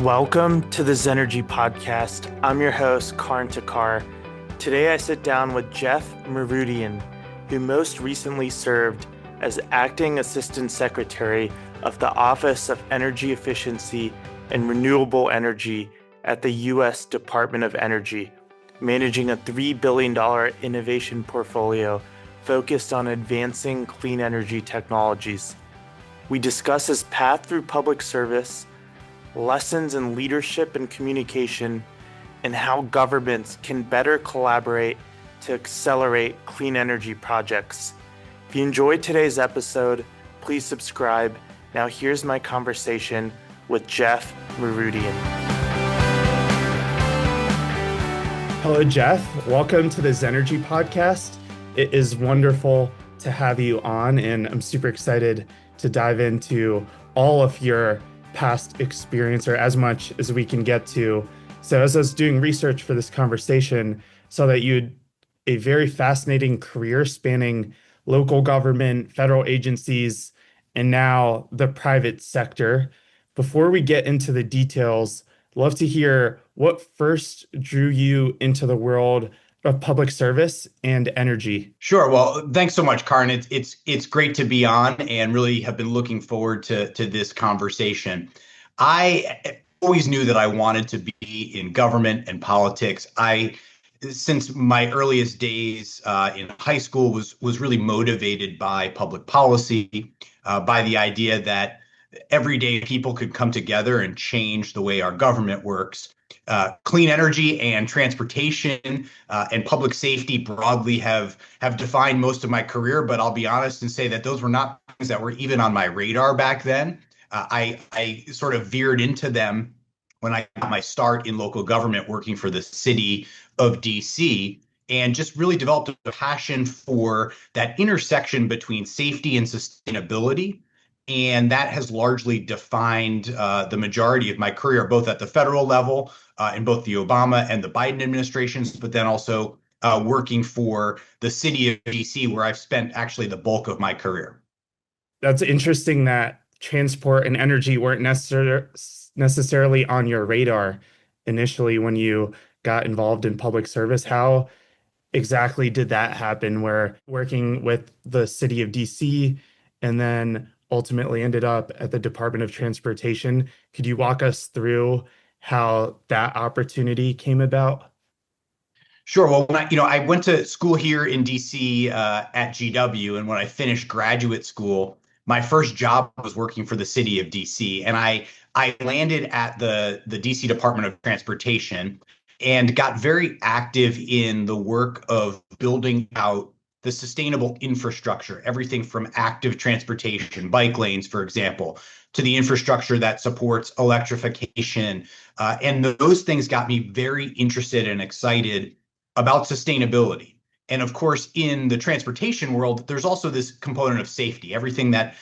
Welcome to the Zenergy Podcast. I'm your host, Karn Takar. Today I sit down with Jeff Marootian, who most recently served as Acting Assistant Secretary of the Office of Energy Efficiency and Renewable Energy at the U.S. Department of Energy, managing a $3 billion innovation portfolio focused on advancing clean energy technologies. We discuss his path through public service, lessons in leadership and communication, and how governments can better collaborate to accelerate clean energy projects. If you enjoyed today's episode, please subscribe. Now here's my conversation with Jeff Marootian. Hello, Jeff. Welcome to the Zenergy Podcast. It is wonderful to have you on, and I'm super excited to dive into all of your past experience, or as much as we can get to. So as I was doing research for this conversation, saw that you had a very fascinating career spanning local government, federal agencies, and now the private sector. Before we get into the details, I'd love to hear what first drew you into the world of public service and energy. Sure. Well, thanks so much, Karn. It's great to be on, and really have been looking forward to this conversation. I always knew that I wanted to be in government and politics. Since my earliest days in high school, was really motivated by public policy, by the idea that everyday people could come together and change the way our government works. Clean energy and transportation and public safety broadly have defined most of my career, but I'll be honest and say that those were not things that were even on my radar back then. I sort of veered into them when I got my start in local government working for the city of DC, and just really developed a passion for that intersection between safety and sustainability. And that has largely defined the majority of my career, both at the federal level, in both the Obama and the Biden administrations, but then also working for the city of DC, where I've spent actually the bulk of my career. That's interesting that transport and energy weren't necessarily on your radar initially when you got involved in public service. How exactly did that happen, where working with the city of DC and then ultimately ended up at the Department of Transportation? Could you walk us through how that opportunity came about? Sure. Well, I went to school here in DC at GW, and when I finished graduate school, my first job was working for the city of DC, and I landed at the DC Department of Transportation and got very active in the work of building out the sustainable infrastructure, everything from active transportation, bike lanes, for example, to the infrastructure that supports electrification. And those things got me very interested and excited about sustainability. And of course, in the transportation world, there's also this component of safety. Everything that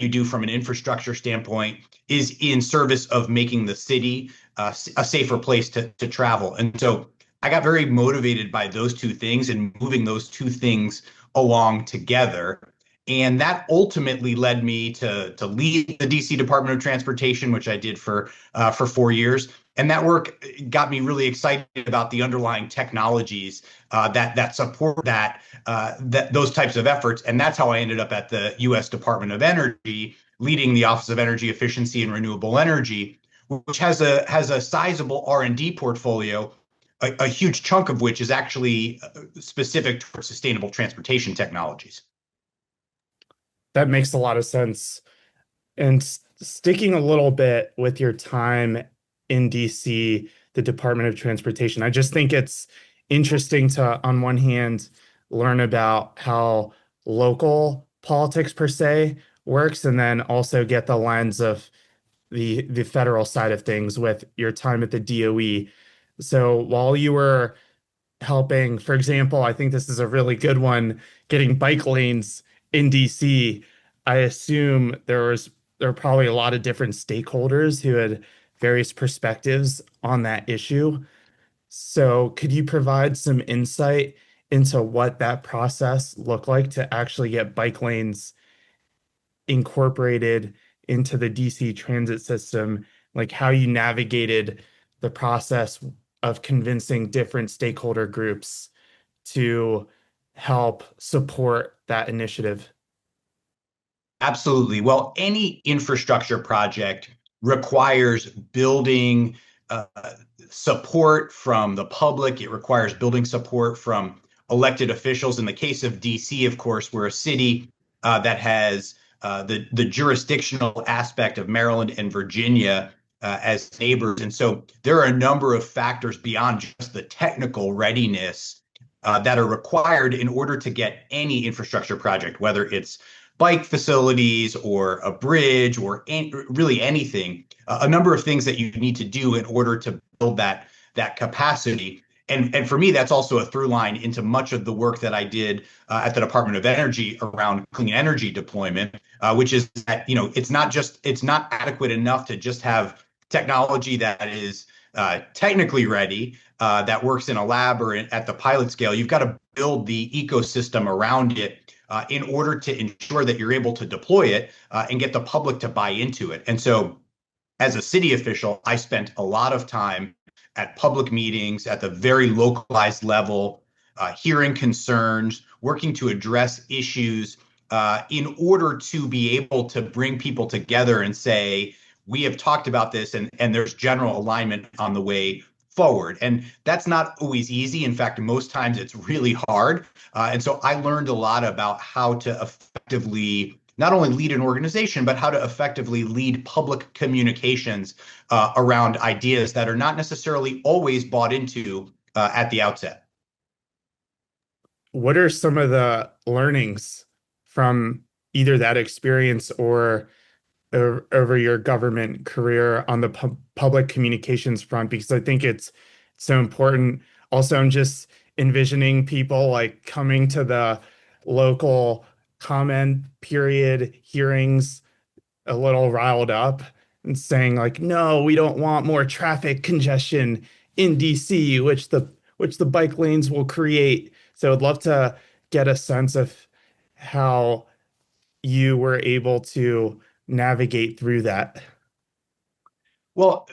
you do from an infrastructure standpoint is in service of making the city a safer place to travel. And so I got very motivated by those two things and moving those two things along together. And that ultimately led me to lead the DC Department of Transportation, which I did for 4 years. And that work got me really excited about the underlying technologies that support those types of efforts. And that's how I ended up at the U.S. Department of Energy, leading the Office of Energy Efficiency and Renewable Energy, which has a sizable R&D portfolio, a huge chunk of which is actually specific to sustainable transportation technologies. That makes a lot of sense. And sticking a little bit with your time in DC, the Department of Transportation, I just think it's interesting to, on one hand, learn about how local politics per se works, and then also get the lens of the federal side of things with your time at the DOE. So while you were helping, for example, I think this is a really good one, getting bike lanes in DC, I assume there are probably a lot of different stakeholders who had various perspectives on that issue. So could you provide some insight into what that process looked like to actually get bike lanes incorporated into the DC transit system? like how you navigated the process of convincing different stakeholder groups to help support that initiative. Absolutely. Well, any infrastructure project requires building uh, support from the public. It requires building support from elected officials. In the case of DC, of course, we're a city that has the jurisdictional aspect of Maryland and Virginia as neighbors. And so there are a number of factors beyond just the technical readiness that are required in order to get any infrastructure project, whether it's bike facilities or a bridge or really anything, a number of things that you need to do in order to build that capacity. And for me, that's also a through line into much of the work that I did at the Department of Energy around clean energy deployment, which is that, it's not adequate enough to just have technology that is technically ready, that works in a lab or at the pilot scale. You've got to build the ecosystem around it in order to ensure that you're able to deploy it and get the public to buy into it. And so, as a city official, I spent a lot of time at public meetings at the very localized level, hearing concerns, working to address issues in order to be able to bring people together and say, we have talked about this and there's general alignment on the way forward. And that's not always easy. In fact, most times it's really hard. And so I learned a lot about how to effectively not only lead an organization, but how to effectively lead public communications around ideas that are not necessarily always bought into at the outset. What are some of the learnings from either that experience or over your government career on the public communications front? Because I think it's so important. Also, I'm just envisioning people like coming to the local comment period hearings a little riled up and saying like, no, we don't want more traffic congestion in DC, which the bike lanes will create. So I'd love to get a sense of how you were able to navigate through that. Well,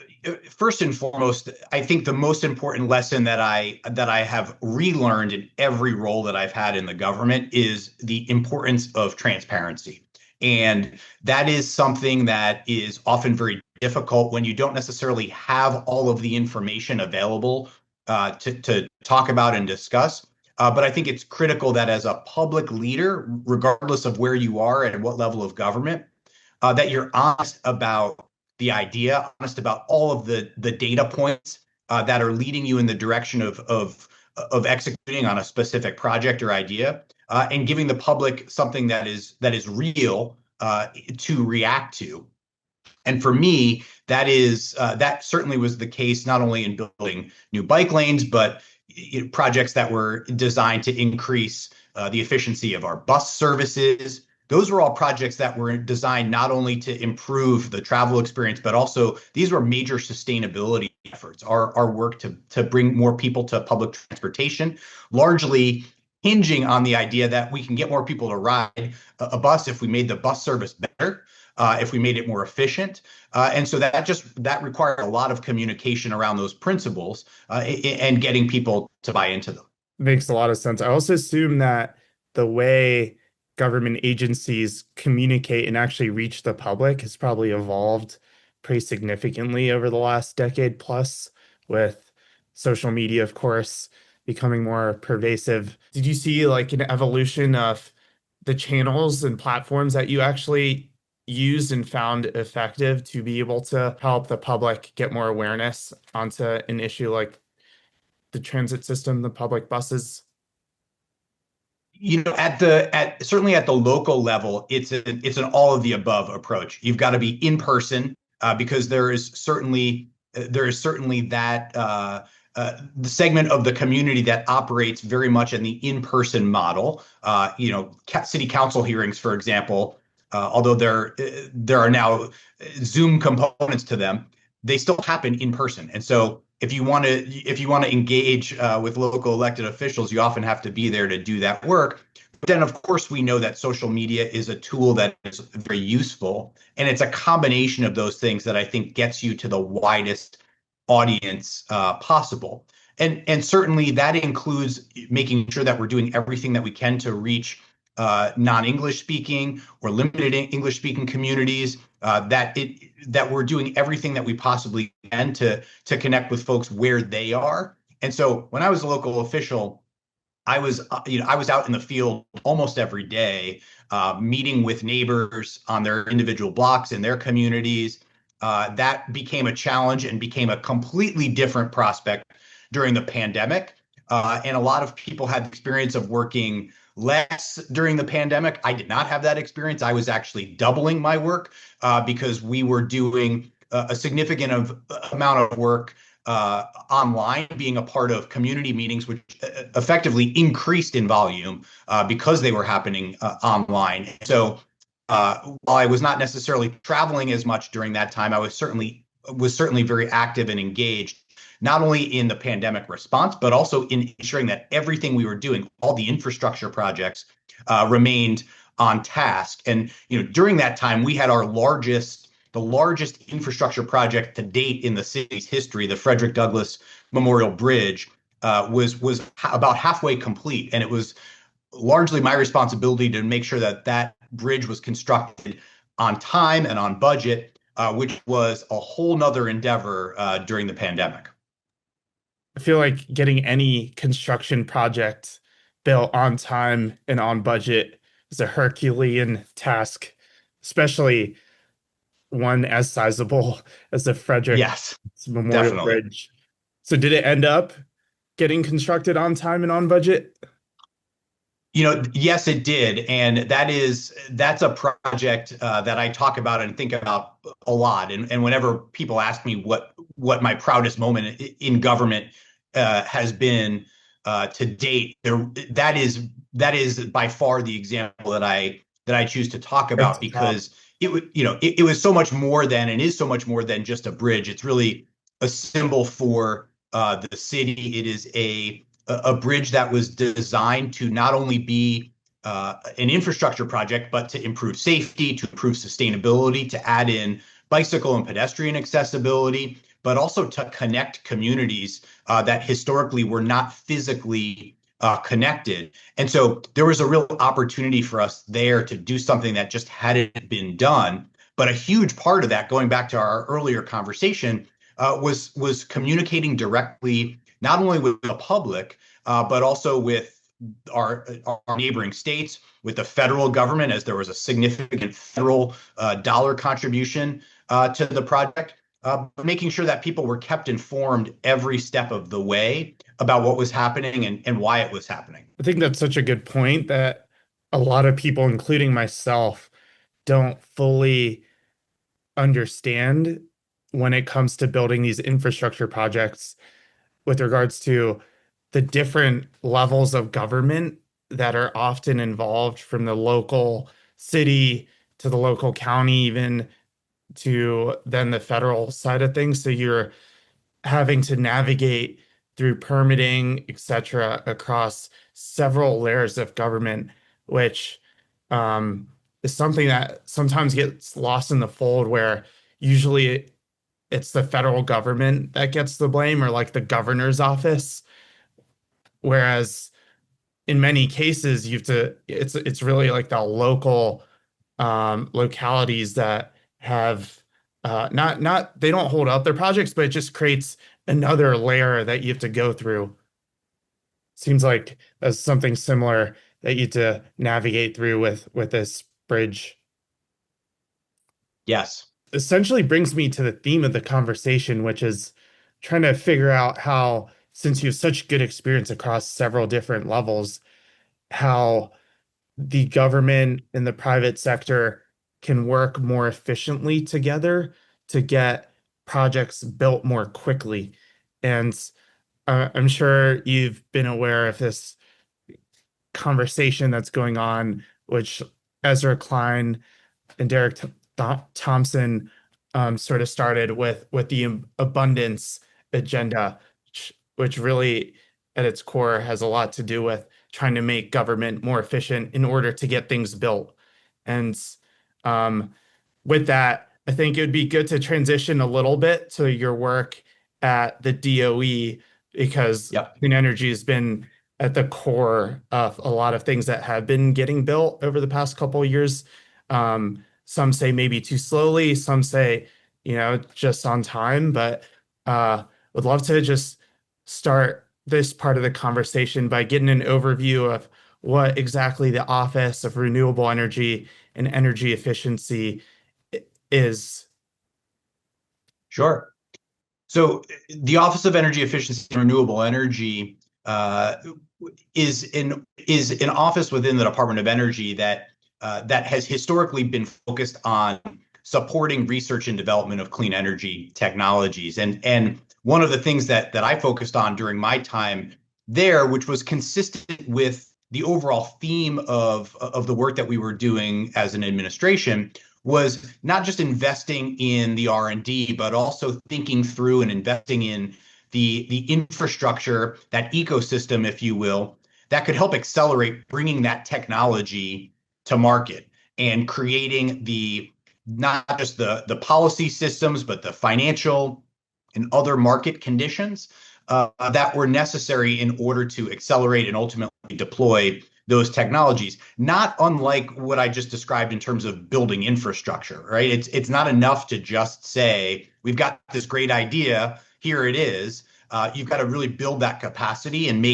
first and foremost, I think the most important lesson that I have relearned in every role that I've had in the government is the importance of transparency. And that is something that is often very difficult when you don't necessarily have all of the information available to talk about and discuss. But I think it's critical that as a public leader, regardless of where you are and what level of government, that you're honest about the idea, honest about all of the data points that are leading you in the direction of executing on a specific project or idea, and giving the public something that is real to react to. And for me, that certainly was the case not only in building new bike lanes, but projects that were designed to increase the efficiency of our bus services. Those were all projects that were designed not only to improve the travel experience, but also these were major sustainability efforts. Our work to bring more people to public transportation, largely hinging on the idea that we can get more people to ride a bus if we made the bus service better, if we made it more efficient. And so that required a lot of communication around those principles and getting people to buy into them. Makes a lot of sense. I also assume that the way government agencies communicate and actually reach the public has probably evolved pretty significantly over the last decade plus, with social media, of course, becoming more pervasive. Did you see like an evolution of the channels and platforms that you actually used and found effective to be able to help the public get more awareness onto an issue like the transit system, the public buses? At certainly at the local level, it's an all of the above approach. You've got to be in person because there is certainly that the segment of the community that operates very much in the in-person model. City council hearings, for example, although there are now Zoom components to them, they still happen in person. And so if you want to engage with local elected officials, you often have to be there to do that work. But then, of course, we know that social media is a tool that is very useful. And it's a combination of those things that I think gets you to the widest audience possible. And certainly that includes making sure that we're doing everything that we can to reach non-English speaking or limited English speaking communities. That we're doing everything that we possibly can to connect with folks where they are. And so when I was a local official, I was out in the field almost every day, meeting with neighbors on their individual blocks in their communities. That became a challenge and became a completely different prospect during the pandemic. And a lot of people had the experience of working less during the pandemic. I did not have that experience. I was actually doubling my work because we were doing a significant amount of work online, being a part of community meetings, which effectively increased in volume because they were happening online. So while I was not necessarily traveling as much during that time, I was certainly very active and engaged, not only in the pandemic response, but also in ensuring that everything we were doing, all the infrastructure projects, remained on task. And during that time, we had the largest infrastructure project to date in the city's history, the Frederick Douglass Memorial Bridge, was about halfway complete, and it was largely my responsibility to make sure that that bridge was constructed on time and on budget, which was a whole nother endeavor during the pandemic. I feel like getting any construction project built on time and on budget is a Herculean task, especially one as sizable as the Frederick Yes, Memorial definitely. Bridge. So did it end up getting constructed on time and on budget? Yes, it did, and that's a project that I talk about and think about a lot. And whenever people ask me what my proudest moment in government has been to date, that is by far the example that I choose to talk Right about to top. because it was so much more than and is so much more than just a bridge. It's really a symbol for the city. It is a bridge that was designed to not only be an infrastructure project, but to improve safety, to improve sustainability, to add in bicycle and pedestrian accessibility, but also to connect communities that historically were not physically connected. And so there was a real opportunity for us there to do something that just hadn't been done. But a huge part of that, going back to our earlier conversation, was communicating directly not only with the public, but also with our neighboring states, with the federal government, as there was a significant federal dollar contribution to the project, making sure that people were kept informed every step of the way about what was happening and why it was happening. I think that's such a good point that a lot of people, including myself, don't fully understand when it comes to building these infrastructure projects with regards to the different levels of government that are often involved, from the local city to the local county, even to then the federal side of things. So you're having to navigate through permitting, etc., across several layers of government, which is something that sometimes gets lost in the fold, where usually it's the federal government that gets the blame, or like the governor's office. Whereas in many cases, you have to, it's really like the local localities that have not they don't hold up their projects, but it just creates another layer that you have to go through. Seems like that's something similar that you have to navigate through with this bridge. Yes. Essentially brings me to the theme of the conversation, which is trying to figure out how, since you have such good experience across several different levels, how the government and the private sector can work more efficiently together to get projects built more quickly. And I'm sure you've been aware of this conversation that's going on, which Ezra Klein and Derek Thompson sort of started with the abundance agenda, which really at its core has a lot to do with trying to make government more efficient in order to get things built. And um, with that, I think it would be good to transition a little bit to your work at the DOE because Yep. clean energy has been at the core of a lot of things that have been getting built over the past couple of years. Some say maybe too slowly, some say, just on time, but would love to just start this part of the conversation by getting an overview of what exactly the Office of Renewable Energy and Energy Efficiency is. Sure. So the Office of Energy Efficiency and Renewable Energy uh, is an office within the Department of Energy that has historically been focused on supporting research and development of clean energy technologies. And one of the things that I focused on during my time there, which was consistent with the overall theme of the work that we were doing as an administration, was not just investing in the R&D, but also thinking through and investing in the infrastructure, that ecosystem, if you will, that could help accelerate bringing that technology to market and creating not just the policy systems, but the financial and other market conditions that were necessary in order to accelerate and ultimately deploy those technologies, not unlike what I just described in terms of building infrastructure, right? It's not enough to just say, we've got this great idea, here it is. You've got to really build that capacity and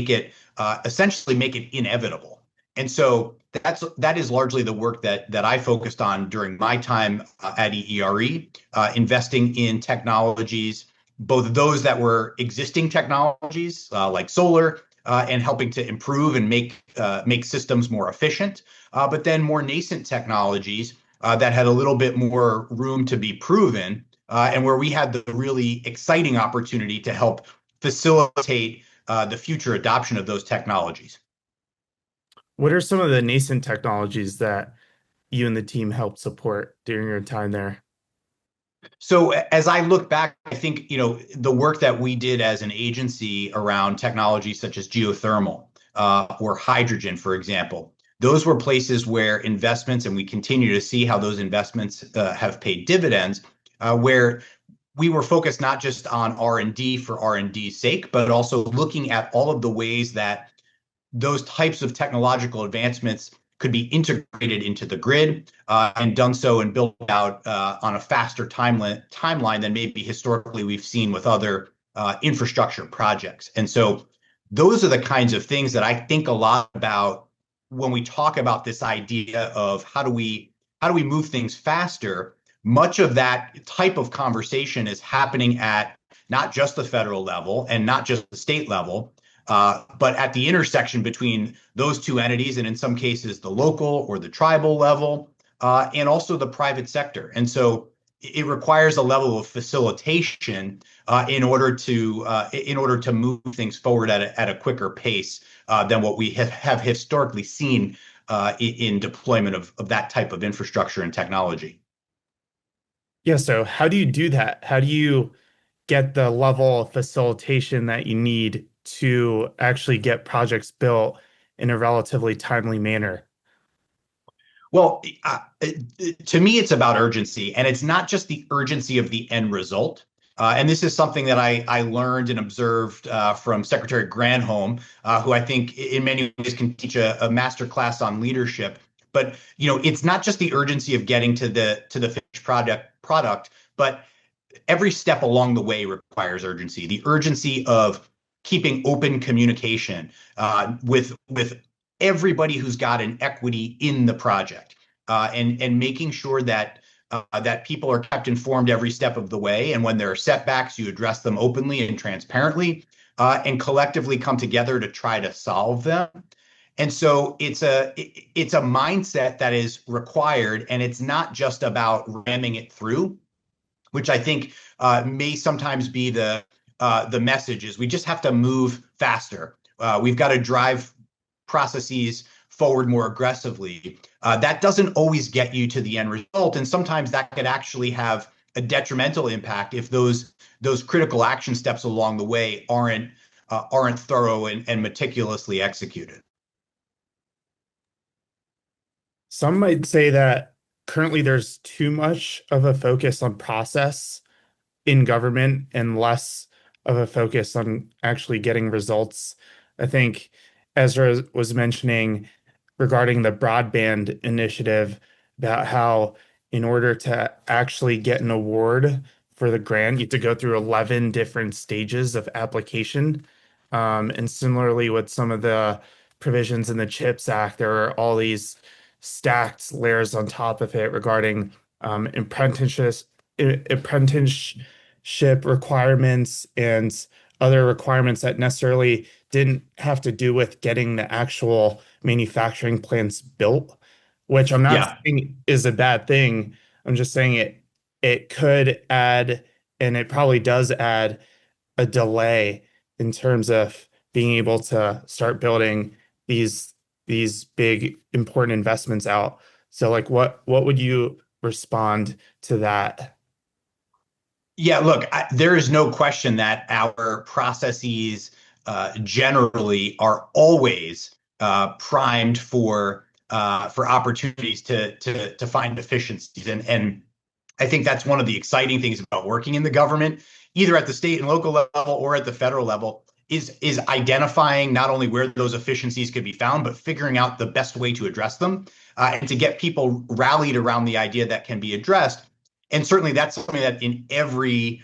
essentially make it inevitable. And so that is largely the work that I focused on during my time at EERE, investing in technologies, both those that were existing technologies like solar, and helping to improve and make systems more efficient, but then more nascent technologies that had a little bit more room to be proven, and where we had the really exciting opportunity to help facilitate the future adoption of those technologies. What are some of the nascent technologies that you and the team helped support during your time there? So as I look back, I think, the work that we did as an agency around technologies such as geothermal or hydrogen, for example, those were places where investments, and we continue to see how those investments have paid dividends, where we were focused not just on R&D for R&D's sake, but also looking at all of the ways that those types of technological advancements could be integrated into the grid and done so and built out on a faster timeline than maybe historically we've seen with other infrastructure projects. And so those are the kinds of things that I think a lot about when we talk about this idea of how do we move things faster. Much of that type of conversation is happening at not just the federal level and not just the state level, but at the intersection between those two entities, and in some cases, the local or the tribal level, and also the private sector. And so it requires a level of facilitation in order to move things forward at a quicker pace than what we have historically seen in deployment of that type of infrastructure and technology. Yeah, so how do you do that? How do you get the level of facilitation that you need to actually get projects built in a relatively timely manner? Well, to me, it's about urgency, and it's not just the urgency of the end result. And this is something that I learned and observed from Secretary Granholm, who I think in many ways can teach a master class on leadership. But it's not just the urgency of getting to the finished product, but every step along the way requires urgency. The urgency of keeping open communication with everybody who's got an equity in the project, and making sure that people are kept informed every step of the way. And when there are setbacks, you address them openly and transparently, and collectively come together to try to solve them. And so it's a mindset that is required, and it's not just about ramming it through, which I think may sometimes be the message is we just have to move faster. We've got to drive processes forward more aggressively. That doesn't always get you to the end result, and sometimes that could actually have a detrimental impact if those critical action steps along the way aren't thorough and meticulously executed. Some might say that currently there's too much of a focus on process in government and less of a focus on actually getting results. I think Ezra was mentioning regarding the broadband initiative about how in order to actually get an award for the grant, you have to go through 11 different stages of application. And similarly with some of the provisions in the CHIPS Act, there are all these stacked layers on top of it regarding apprenticeship requirements and other requirements that necessarily didn't have to do with getting the actual manufacturing plants built, which I'm not Yeah. saying is a bad thing. I'm just saying it could add, and it probably does add a delay in terms of being able to start building these these big important investments out. So like what would you respond to that? Yeah, look, there is no question that our processes generally are always primed for opportunities to find efficiencies, and I think that's one of the exciting things about working in the government, either at the state and local level or at the federal level, is identifying not only where those efficiencies could be found, but figuring out the best way to address them, and to get people rallied around the idea that can be addressed. And certainly that's something that in every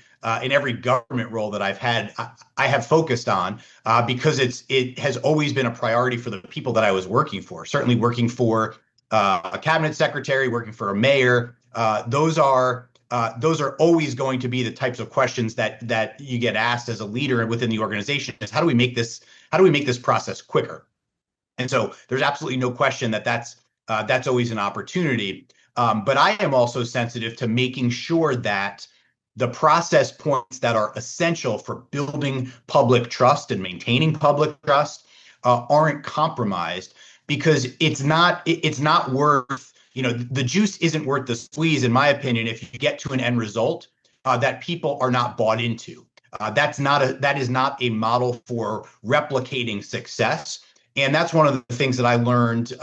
government role that I've had, I have focused on, because it has always been a priority for the people that I was working for. Certainly working for a cabinet secretary, working for a mayor, those are always going to be the types of questions that you get asked as a leader within the organization. Is how do we make this process quicker? And so there's absolutely no question that that's always an opportunity. But I am also sensitive to making sure that the process points that are essential for building public trust and maintaining public trust aren't compromised, because it's not worth, the juice isn't worth the squeeze, in my opinion, if you get to an end result that people are not bought into. That is not a model for replicating success. And that's one of the things that I learned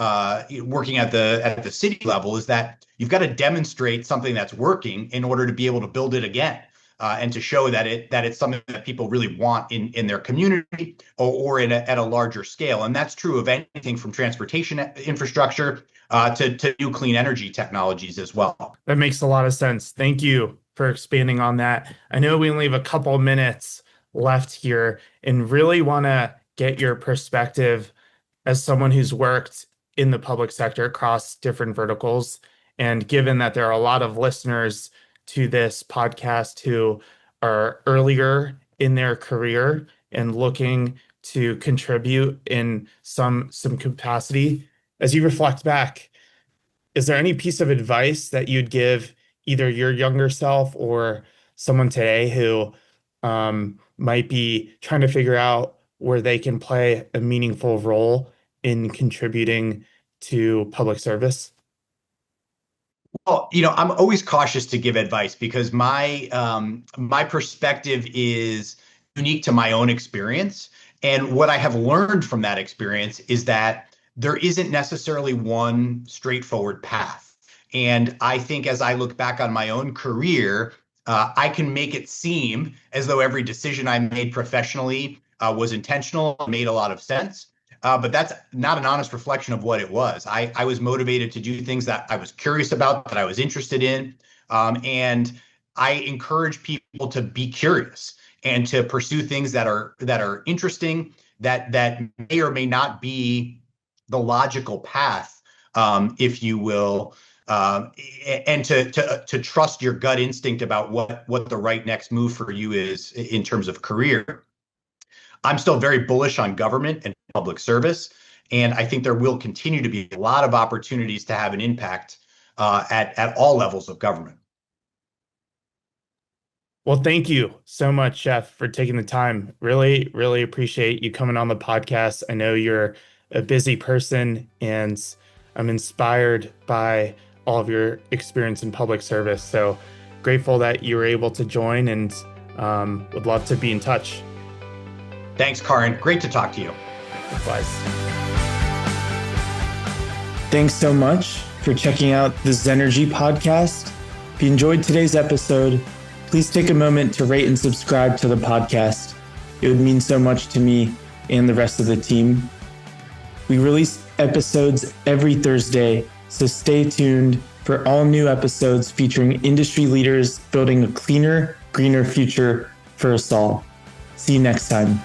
working at the city level, is that you've got to demonstrate something that's working in order to be able to build it again, and to show that it's something that people really want in their community, or at a larger scale. And that's true of anything from transportation infrastructure to new clean energy technologies as well. That makes a lot of sense. Thank you for expanding on that. I know we only have a couple minutes left here and really want to get your perspective as someone who's worked in the public sector across different verticals. And given that there are a lot of listeners to this podcast who are earlier in their career and looking to contribute in some capacity, as you reflect back, is there any piece of advice that you'd give either your younger self or someone today who might be trying to figure out where they can play a meaningful role in contributing to public service? Well, I'm always cautious to give advice, because my perspective is unique to my own experience. And what I have learned from that experience is that there isn't necessarily one straightforward path. And I think as I look back on my own career, I can make it seem as though every decision I made professionally was intentional, made a lot of sense. But that's not an honest reflection of what it was. I was motivated to do things that I was curious about, that I was interested in. And I encourage people to be curious and to pursue things that are interesting, that may or may not be the logical path, if you will, and to trust your gut instinct about what the right next move for you is in terms of career. I'm still very bullish on government and public service, and I think there will continue to be a lot of opportunities to have an impact at all levels of government. Well, thank you so much, Jeff, for taking the time. Really, really appreciate you coming on the podcast. I know you're a busy person, and I'm inspired by all of your experience in public service. So grateful that you were able to join, and would love to be in touch. Thanks, Karin. Great to talk to you. Likewise. Thanks so much for checking out the Zenergy podcast. If you enjoyed today's episode, please take a moment to rate and subscribe to the podcast. It would mean so much to me and the rest of the team. We release episodes every Thursday, so stay tuned for all new episodes featuring industry leaders building a cleaner, greener future for us all. See you next time.